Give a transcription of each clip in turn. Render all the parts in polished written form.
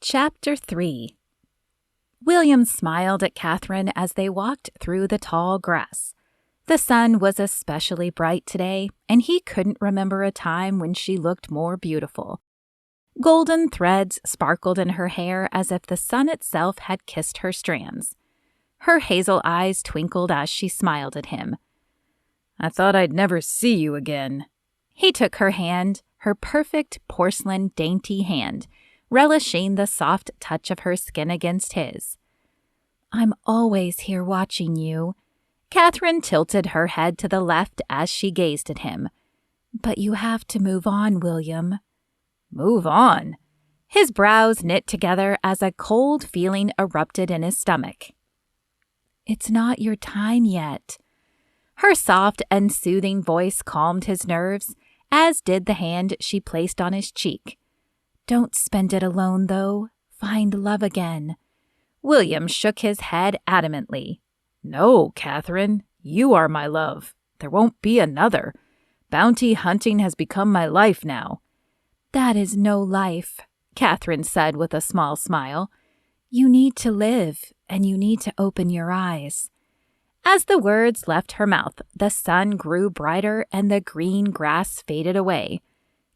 Chapter 3. William smiled at Catherine as they walked through the tall grass. The sun was especially bright today, and he couldn't remember a time when she looked more beautiful. Golden threads sparkled in her hair as if the sun itself had kissed her strands. Her hazel eyes twinkled as she smiled at him. "I thought I'd never see you again." He took her hand, her perfect porcelain dainty hand, relishing the soft touch of her skin against his. "I'm always here watching you." Catherine tilted her head to the left as she gazed at him. "But you have to move on, William." "Move on?" His brows knit together as a cold feeling erupted in his stomach. "It's not your time yet." Her soft and soothing voice calmed his nerves, as did the hand she placed on his cheek. "Don't spend it alone, though. Find love again." William shook his head adamantly. "No, Catherine, you are my love. There won't be another. Bounty hunting has become my life now." "That is no life," Catherine said with a small smile. "You need to live, and you need to open your eyes." As the words left her mouth, the sun grew brighter and the green grass faded away.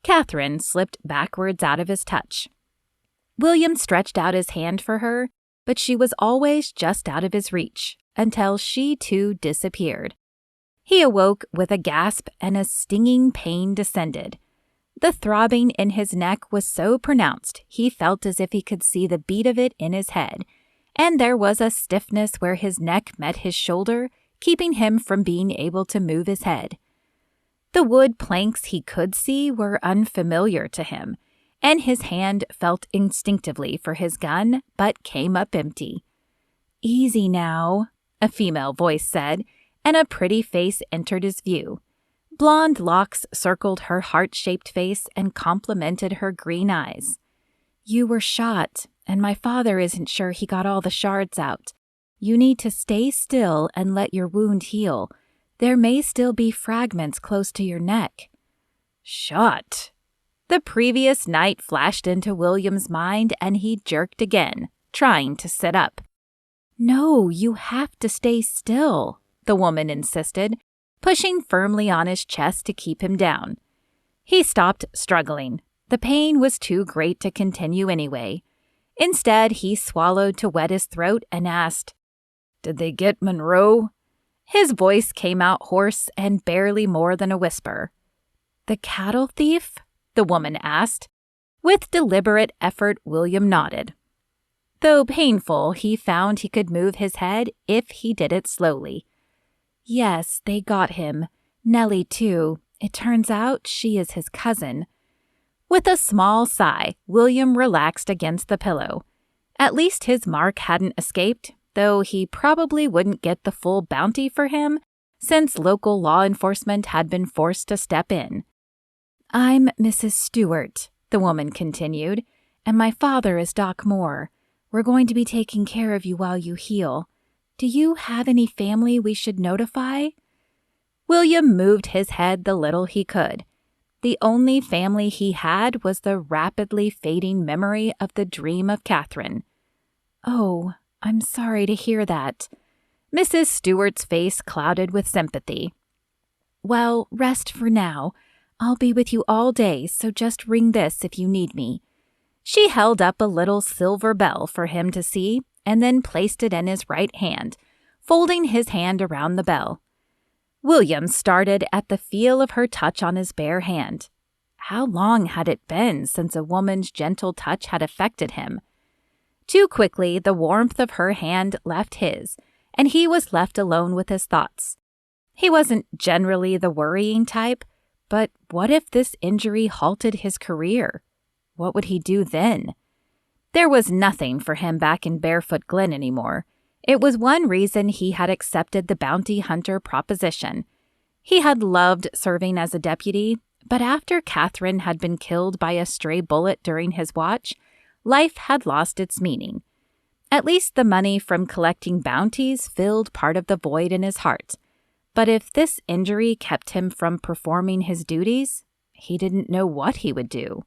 Catherine slipped backwards out of his touch. William stretched out his hand for her, but she was always just out of his reach, until she too disappeared. He awoke with a gasp and a stinging pain descended. The throbbing in his neck was so pronounced he felt as if he could see the beat of it in his head, and there was a stiffness where his neck met his shoulder, keeping him from being able to move his head. The wood planks he could see were unfamiliar to him, and his hand felt instinctively for his gun, but came up empty. "Easy now," a female voice said, and a pretty face entered his view. Blonde locks circled her heart-shaped face and complemented her green eyes. "You were shot, and my father isn't sure he got all the shards out. You need to stay still and let your wound heal. There may still be fragments close to your neck." "Shot?" The previous night flashed into William's mind, and he jerked again, trying to sit up. "No, you have to stay still," the woman insisted, pushing firmly on his chest to keep him down. He stopped struggling. The pain was too great to continue anyway. Instead, he swallowed to wet his throat and asked, "Did they get Monroe?" His voice came out hoarse and barely more than a whisper. "The cattle thief?" the woman asked. With deliberate effort, William nodded. Though painful, he found he could move his head if he did it slowly. "Yes, they got him. Nellie, too. It turns out she is his cousin." With a small sigh, William relaxed against the pillow. At least his mark hadn't escaped, though he probably wouldn't get the full bounty for him, since local law enforcement had been forced to step in. "I'm Mrs. Stewart," the woman continued, "and my father is Doc Moore. We're going to be taking care of you while you heal. Do you have any family we should notify?" William moved his head the little he could. The only family he had was the rapidly fading memory of the dream of Catherine. "Oh, I'm sorry to hear that." Mrs. Stewart's face clouded with sympathy. "Well, rest for now. I'll be with you all day, so just ring this if you need me." She held up a little silver bell for him to see and then placed it in his right hand, folding his hand around the bell. William started at the feel of her touch on his bare hand. How long had it been since a woman's gentle touch had affected him? Too quickly, the warmth of her hand left his, and he was left alone with his thoughts. He wasn't generally the worrying type, but what if this injury halted his career? What would he do then? There was nothing for him back in Barefoot Glen anymore. It was one reason he had accepted the bounty hunter proposition. He had loved serving as a deputy, but after Catherine had been killed by a stray bullet during his watch, life had lost its meaning. At least the money from collecting bounties filled part of the void in his heart. But if this injury kept him from performing his duties, he didn't know what he would do.